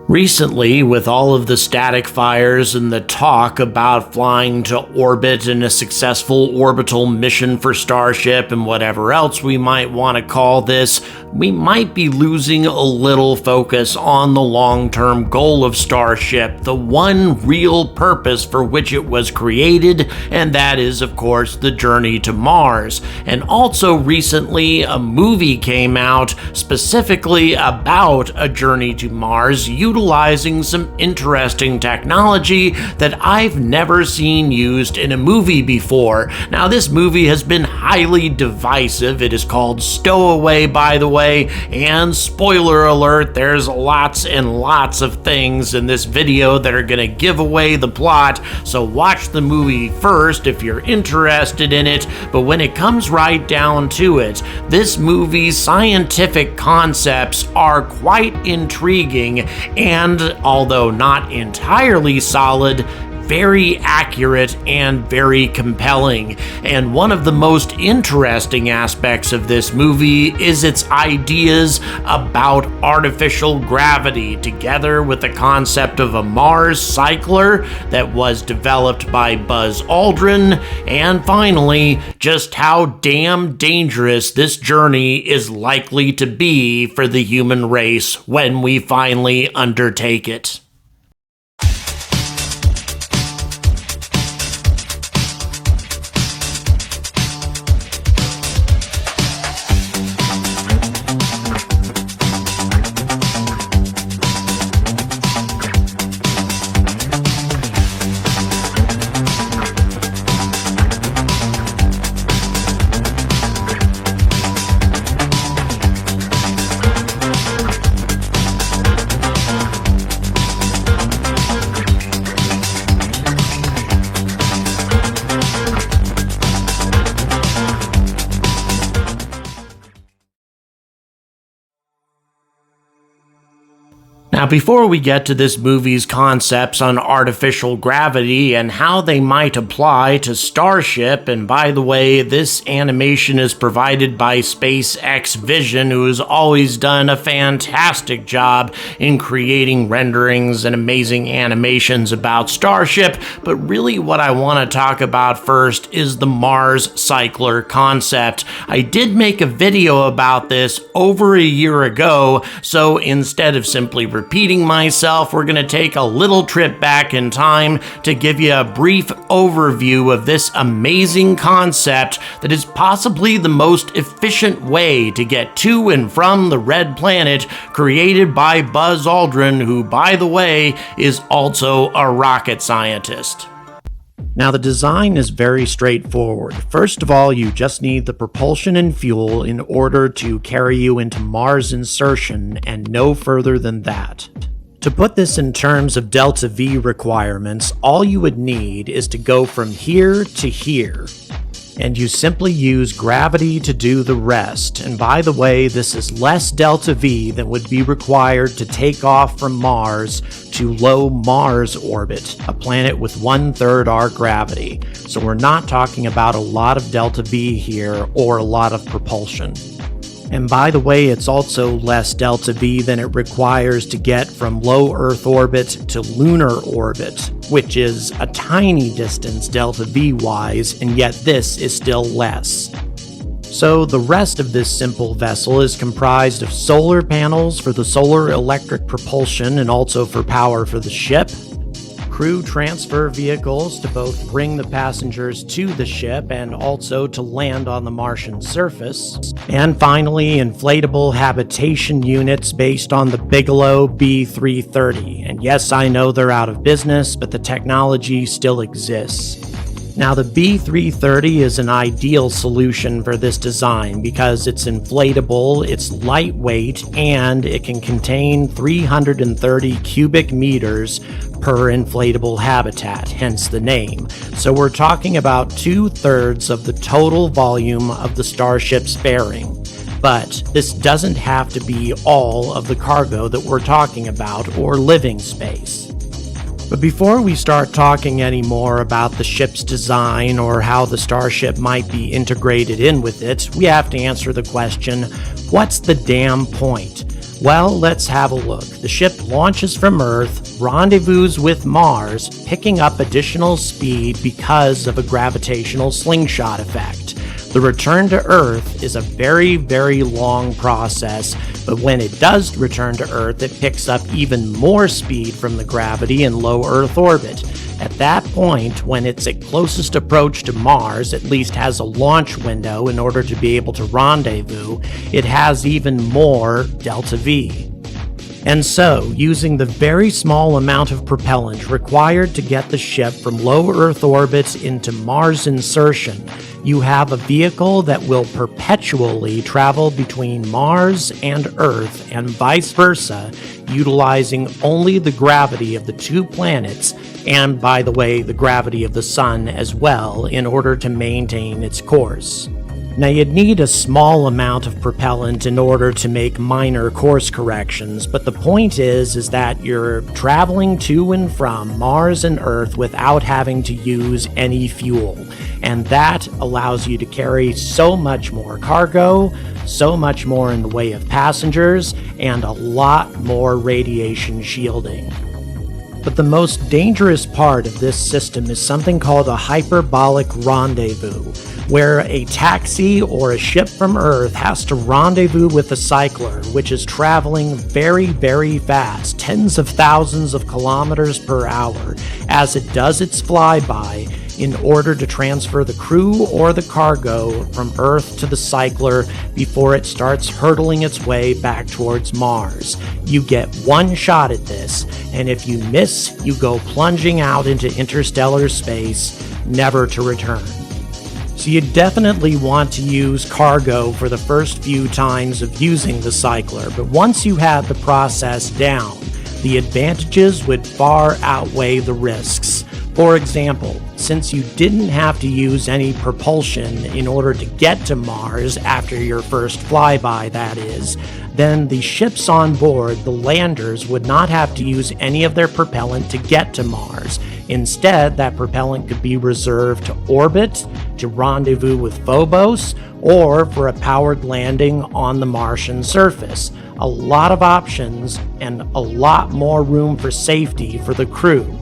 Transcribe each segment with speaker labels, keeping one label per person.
Speaker 1: Recently, with all of the static fires and the talk about flying to orbit in a successful orbital mission for Starship and whatever else we might want to call this, we might be losing a little focus on the long-term goal of Starship, the one real purpose for which it was created, and that is, of course, the journey to Mars. And also recently, a movie came out specifically about a journey to Mars, utilizing some interesting technology that I've never seen used in a movie before. Now, this movie has been highly divisive. It is called Stowaway, by the way, and spoiler alert, there's lots and lots of things in this video that are gonna give away the plot, so watch the movie first if you're interested in it. But when it comes right down to it, this movie's scientific concepts are quite intriguing and, although not entirely solid, very accurate and very compelling. And one of the most interesting aspects of this movie is its ideas about artificial gravity, together with the concept of a Mars cycler that was developed by Buzz Aldrin, and finally, just how damn dangerous this journey is likely to be for the human race when we finally undertake it. Now, before we get to this movie's concepts on artificial gravity and how they might apply to Starship, and by the way, this animation is provided by SpaceX Vision, who has always done a fantastic job in creating renderings and amazing animations about Starship, but really what I want to talk about first is the Mars cycler concept. I did make a video about this over a year ago, so instead of simply repeating myself, we're going to take a little trip back in time to give you a brief overview of this amazing concept that is possibly the most efficient way to get to and from the Red Planet, created by Buzz Aldrin, who, by the way, is also a rocket scientist. Now, the design is very straightforward. First of all, you just need the propulsion and fuel in order to carry you into Mars insertion, and no further than that. To put this in terms of delta V requirements, all you would need is to go from here to here, and you simply use gravity to do the rest. And by the way, this is less delta V than would be required to take off from Mars to low Mars orbit, a planet with 1/3 our gravity. So we're not talking about a lot of delta V here or a lot of propulsion. And by the way, it's also less delta V than it requires to get from low Earth orbit to lunar orbit, which is a tiny distance delta V wise, and yet this is still less. So the rest of this simple vessel is comprised of solar panels for the solar electric propulsion and also for power for the ship, crew transfer vehicles to both bring the passengers to the ship and also to land on the Martian surface, and finally inflatable habitation units based on the Bigelow B330. And yes, I know they're out of business, but the technology still exists. Now, the B330 is an ideal solution for this design because it's inflatable, it's lightweight, and it can contain 330 cubic meters per inflatable habitat, hence the name. So we're talking about 2/3 of the total volume of the Starship's bearing. But this doesn't have to be all of the cargo that we're talking about or living space. But before we start talking any more about the ship's design or how the Starship might be integrated in with it, we have to answer the question, what's the damn point? Well, let's have a look. The ship launches from Earth, rendezvous with Mars, picking up additional speed because of a gravitational slingshot effect. The return to Earth is a very, very long process, but when it does return to Earth, it picks up even more speed from the gravity in low Earth orbit. At that point, when it's at closest approach to Mars, at least has a launch window in order to be able to rendezvous, it has even more delta V. And so, using the very small amount of propellant required to get the ship from low Earth orbit into Mars insertion, you have a vehicle that will perpetually travel between Mars and Earth and vice versa, utilizing only the gravity of the two planets, and by the way, the gravity of the Sun as well, in order to maintain its course. Now, you'd need a small amount of propellant in order to make minor course corrections, but the point is that you're traveling to and from Mars and Earth without having to use any fuel, and that allows you to carry so much more cargo, so much more in the way of passengers, and a lot more radiation shielding. But the most dangerous part of this system is something called a hyperbolic rendezvous, where a taxi or a ship from Earth has to rendezvous with a cycler, which is traveling very, very fast, tens of thousands of kilometers per hour, as it does its flyby, in order to transfer the crew or the cargo from Earth to the cycler before it starts hurtling its way back towards Mars. You get one shot at this, and if you miss, you go plunging out into interstellar space, never to return. So you definitely want to use cargo for the first few times of using the cycler, but once you have the process down, the advantages would far outweigh the risks. For example, since you didn't have to use any propulsion in order to get to Mars after your first flyby, that is, then the ships on board, the landers, would not have to use any of their propellant to get to Mars. Instead, that propellant could be reserved to orbit, to rendezvous with Phobos, or for a powered landing on the Martian surface. A lot of options and a lot more room for safety for the crew.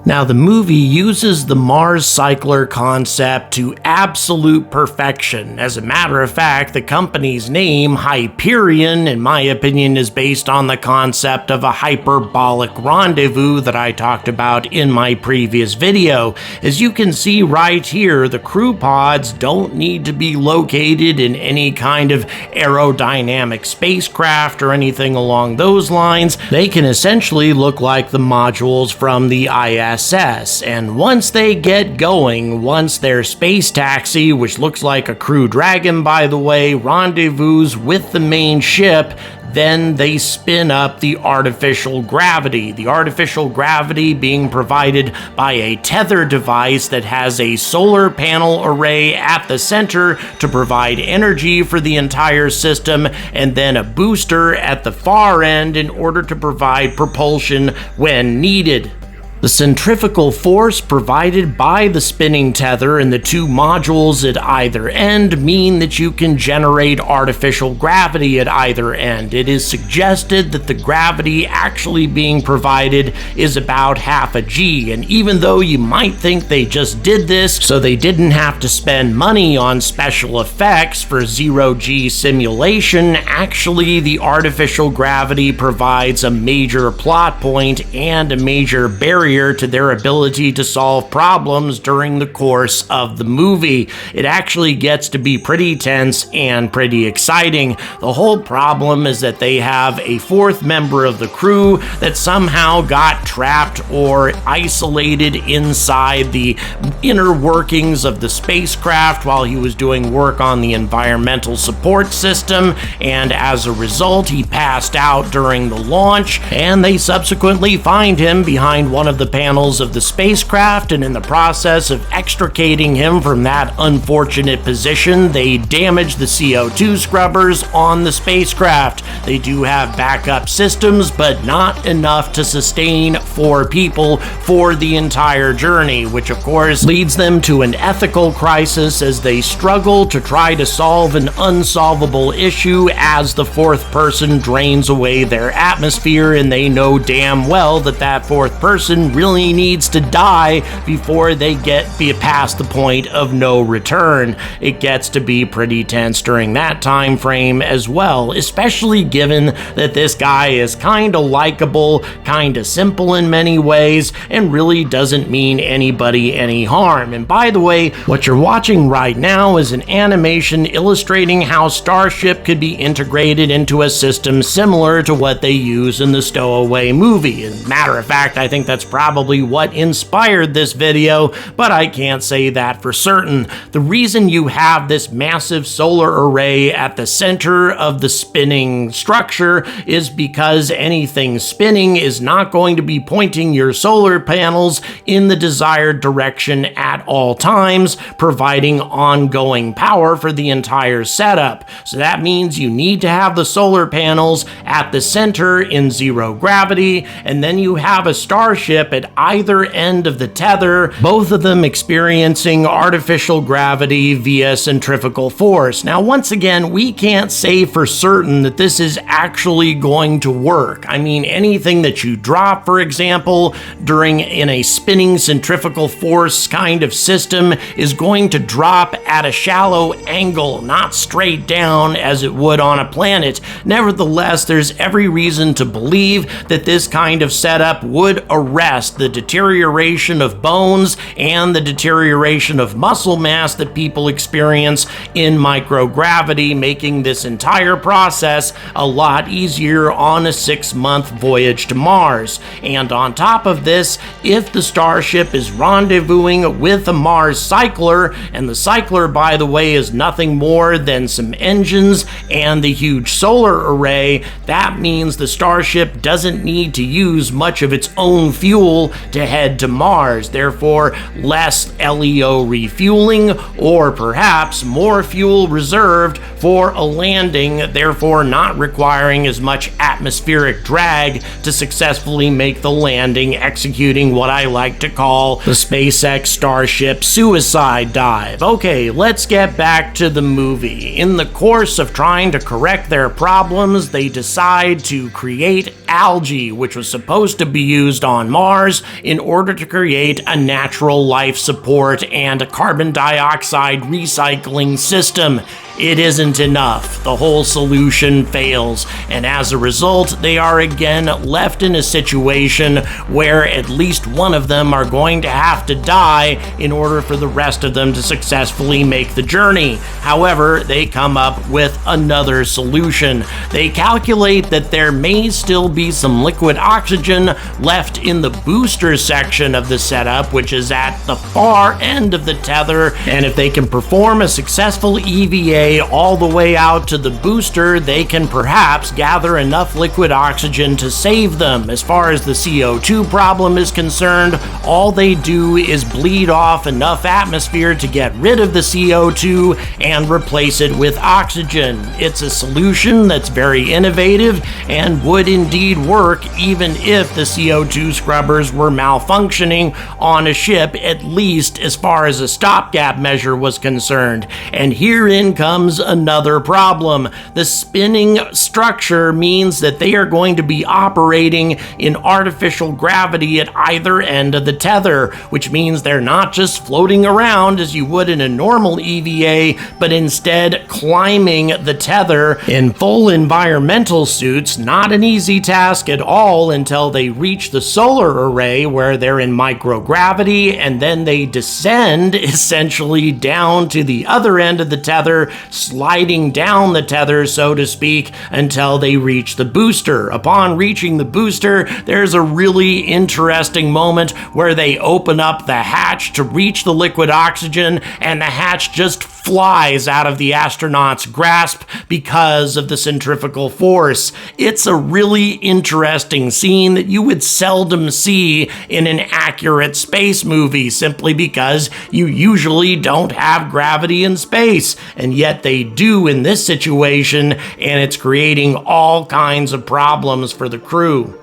Speaker 1: Now, the movie uses the Mars cycler concept to absolute perfection. As a matter of fact, the company's name, Hyperion, in my opinion, is based on the concept of a hyperbolic rendezvous that I talked about in my previous video. As you can see right here, the crew pods don't need to be located in any kind of aerodynamic spacecraft or anything along those lines. They can essentially look like the modules from the ISS. And once they get going, once their space taxi, which looks like a Crew Dragon by the way, rendezvous with the main ship, then they spin up the artificial gravity. The artificial gravity being provided by a tether device that has a solar panel array at the center to provide energy for the entire system, and then a booster at the far end in order to provide propulsion when needed. The centrifugal force provided by the spinning tether and the two modules at either end mean that you can generate artificial gravity at either end. It is suggested that the gravity actually being provided is about half a G, and even though you might think they just did this so they didn't have to spend money on special effects for zero-G simulation, actually the artificial gravity provides a major plot point and a major barrier to their ability to solve problems during the course of the movie. It actually gets to be pretty tense and pretty exciting. The whole problem is that they have a fourth member of the crew that somehow got trapped or isolated inside the inner workings of the spacecraft while he was doing work on the environmental support system, and as a result he passed out during the launch, and they subsequently find him behind one of of the panels of the spacecraft, and in the process of extricating him from that unfortunate position, they damage the CO2 scrubbers on the spacecraft. They do have backup systems, but not enough to sustain 4 people for the entire journey, which of course leads them to an ethical crisis as they struggle to try to solve an unsolvable issue as the 4th person drains away their atmosphere, and they know damn well that that 4th person really needs to die before they get past the point of no return. It gets to be pretty tense during that time frame as well, especially given that this guy is kinda likable, kinda simple in many ways, and really doesn't mean anybody any harm. And by the way, what you're watching right now is an animation illustrating how Starship could be integrated into a system similar to what they use in the Stowaway movie. And matter of fact, I think that's probably what inspired this video, but I can't say that for certain. The reason you have this massive solar array at the center of the spinning structure is because anything spinning is not going to be pointing your solar panels in the desired direction at all times, providing ongoing power for the entire setup. So that means you need to have the solar panels at the center in zero gravity, and then you have a Starship at either end of the tether, both of them experiencing artificial gravity via centrifugal force. Now, once again, we can't say for certain that this is actually going to work. I mean, anything that you drop, for example, in a spinning centrifugal force kind of system is going to drop at a shallow angle, not straight down as it would on a planet. Nevertheless, there's every reason to believe that this kind of setup would arrest the deterioration of bones and the deterioration of muscle mass that people experience in microgravity, making this entire process a lot easier on a 6-month voyage to Mars. And on top of this, if the Starship is rendezvousing with a Mars cycler, and the cycler, by the way, is nothing more than some engines and the huge solar array, that means the Starship doesn't need to use much of its own fuel to head to Mars. Therefore, less LEO refueling, or perhaps more fuel reserved for a landing, therefore not requiring as much atmospheric drag to successfully make the landing, executing what I like to call the SpaceX Starship suicide dive. Okay, let's get back to the movie. In the course of trying to correct their problems, they decide to create algae, which was supposed to be used on Mars in order to create a natural life support and a carbon dioxide recycling system. It isn't enough. The whole solution fails, and as a result, they are again left in a situation where at least one of them are going to have to die in order for the rest of them to successfully make the journey. However, they come up with another solution. They calculate that there may still be some liquid oxygen left in the booster section of the setup, which is at the far end of the tether, and if they can perform a successful EVA all the way out to the booster, they can perhaps gather enough liquid oxygen to save them. As far as the CO2 problem is concerned, all they do is bleed off enough atmosphere to get rid of the CO2 and replace it with oxygen. It's a solution that's very innovative and would indeed work even if the CO2 scrubbers were malfunctioning on a ship, at least as far as a stopgap measure was concerned. And herein comes another problem. The spinning structure means that they are going to be operating in artificial gravity at either end of the tether, which means they're not just floating around as you would in a normal EVA, but instead climbing the tether in full environmental suits. Not an easy task at all until they reach the solar array where they're in microgravity, and then they descend essentially down to the other end of the tether, sliding down the tether, so to speak, until they reach the booster. Upon reaching the booster, there's a really interesting moment where they open up the hatch to reach the liquid oxygen, and the hatch just flies out of the astronaut's grasp because of the centrifugal force. It's a really interesting scene that you would seldom see in an accurate space movie, simply because you usually don't have gravity in space, and yet they do in this situation, and it's creating all kinds of problems for the crew.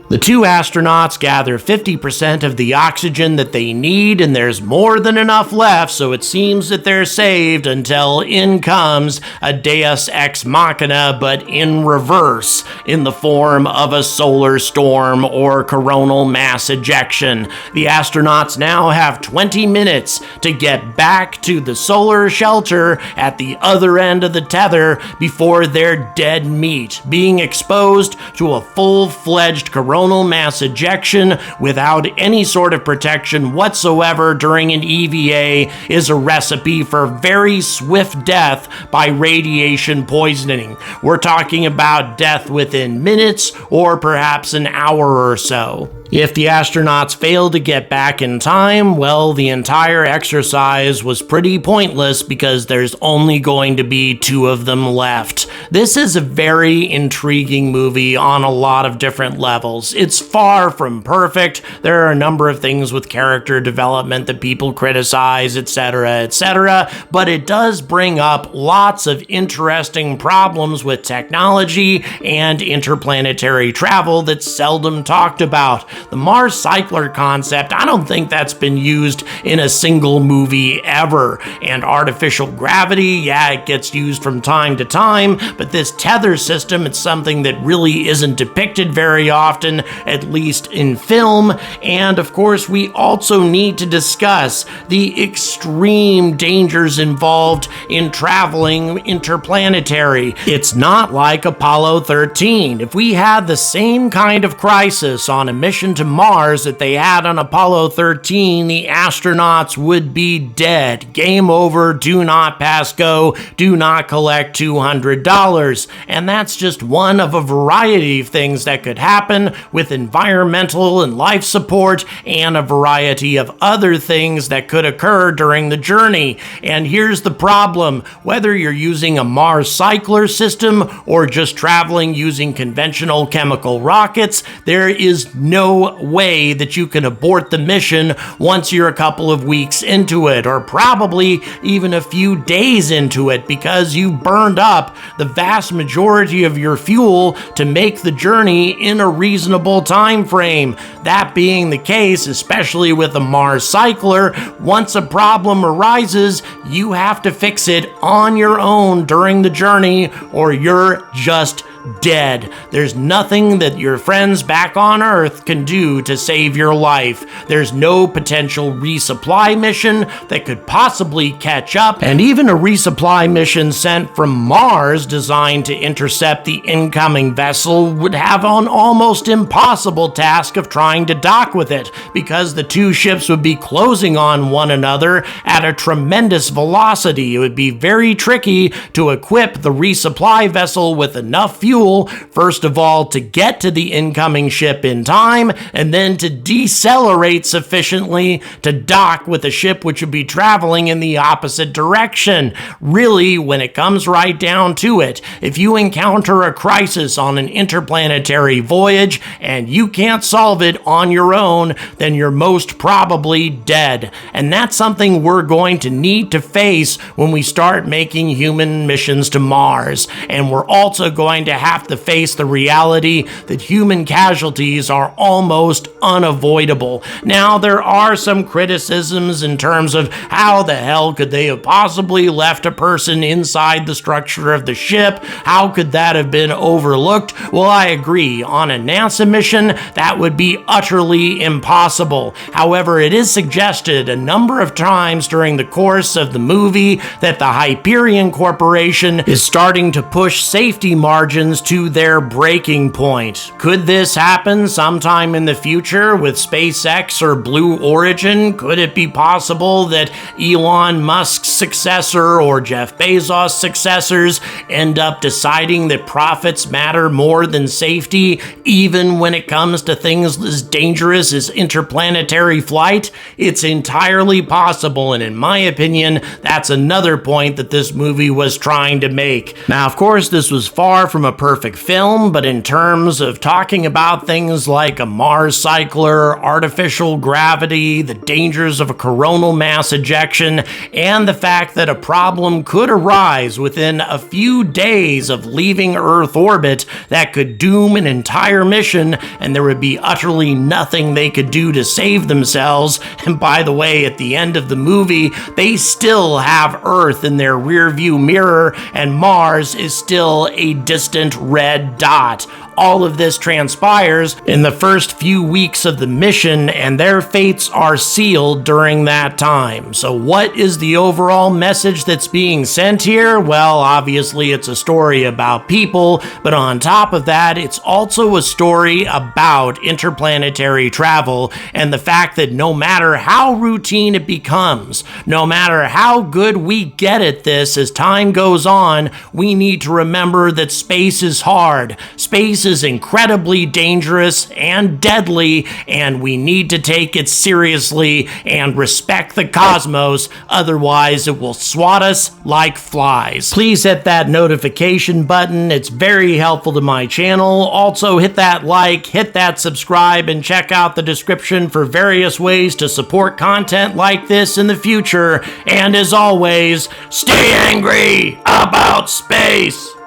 Speaker 1: The two astronauts gather 50% of the oxygen that they need, and there's more than enough left, so it seems that they're saved until in comes a deus ex machina, but in reverse, in the form of a solar storm or coronal mass ejection. The astronauts now have 20 minutes to get back to the solar shelter at the other end of the tether before they're dead meat, being exposed to a full-fledged coronal mass ejection without any sort of protection whatsoever during an EVA is a recipe for very swift death by radiation poisoning. We're talking about death within minutes or perhaps an hour or so. If the astronauts failed to get back in time, well, the entire exercise was pretty pointless because there's only going to be 2 of them left. This is a very intriguing movie on a lot of different levels. It's far from perfect. There are a number of things with character development that people criticize, etc., but it does bring up lots of interesting problems with technology and interplanetary travel that's seldom talked about. The Mars cycler concept, I don't think that's been used in a single movie ever. And artificial gravity, yeah, it gets used from time to time, but this tether system, it's something that really isn't depicted very often, at least in film. And of course, we also need to discuss the extreme dangers involved in traveling interplanetary. It's not like Apollo 13. If we had the same kind of crisis on a mission to Mars that they had on Apollo 13, the astronauts would be dead. Game over, do not pass go, do not collect $200. And that's just one of a variety of things that could happen with environmental and life support and a variety of other things that could occur during the journey. And here's the problem. Whether you're using a Mars cycler system or just traveling using conventional chemical rockets, there is no way that you can abort the mission once you're a couple of weeks into it, or probably even a few days into it, because you've burned up the vast majority of your fuel to make the journey in a reasonable time frame. That being the case, especially with a Mars cycler, once a problem arises, you have to fix it on your own during the journey, or you're just dead. There's nothing that your friends back on Earth can do to save your life. There's no potential resupply mission that could possibly catch up, and even a resupply mission sent from Mars designed to intercept the incoming vessel would have an almost impossible task of trying to dock with it, because the two ships would be closing on one another at a tremendous velocity. It would be very tricky to equip the resupply vessel with enough fuel, first of all, to get to the incoming ship in time, and then to decelerate sufficiently to dock with a ship which would be traveling in the opposite direction. Really, when it comes right down to it, if you encounter a crisis on an interplanetary voyage and you can't solve it on your own, then you're most probably dead. And that's something we're going to need to face when we start making human missions to Mars. And we're also going to have to face the reality that human casualties are almost unavoidable. Now, there are some criticisms in terms of how the hell could they have possibly left a person inside the structure of the ship? How could that have been overlooked? Well, I agree. On a NASA mission, that would be utterly impossible. However, it is suggested a number of times during the course of the movie that the Hyperion Corporation is starting to push safety margins happens to their breaking point. Could this happen sometime in the future with SpaceX or Blue Origin? Could it be possible that Elon Musk's successor or Jeff Bezos' successors end up deciding that profits matter more than safety, even when it comes to things as dangerous as interplanetary flight? It's entirely possible, and in my opinion, that's another point that this movie was trying to make. Now, of course, this was far from a perfect film, but in terms of talking about things like a Mars cycler, artificial gravity, the dangers of a coronal mass ejection, and the fact that a problem could arise within a few days of leaving Earth orbit that could doom an entire mission, and there would be utterly nothing they could do to save themselves. And by the way, at the end of the movie, they still have Earth in their rearview mirror, and Mars is still a distant red dot. All of this transpires in the first few weeks of the mission, and their fates are sealed during that time. So what is the overall message that's being sent here? Well, obviously it's a story about people, but on top of that, it's also a story about interplanetary travel and the fact that no matter how routine it becomes, no matter how good we get at this as time goes on, we need to remember that space is hard. Space is incredibly dangerous and deadly, and we need to take it seriously and respect the cosmos, otherwise it will swat us like flies. Please hit that notification button, it's very helpful to my channel. Also hit that like, hit that subscribe, and check out the description for various ways to support content like this in the future. And as always, stay angry about space!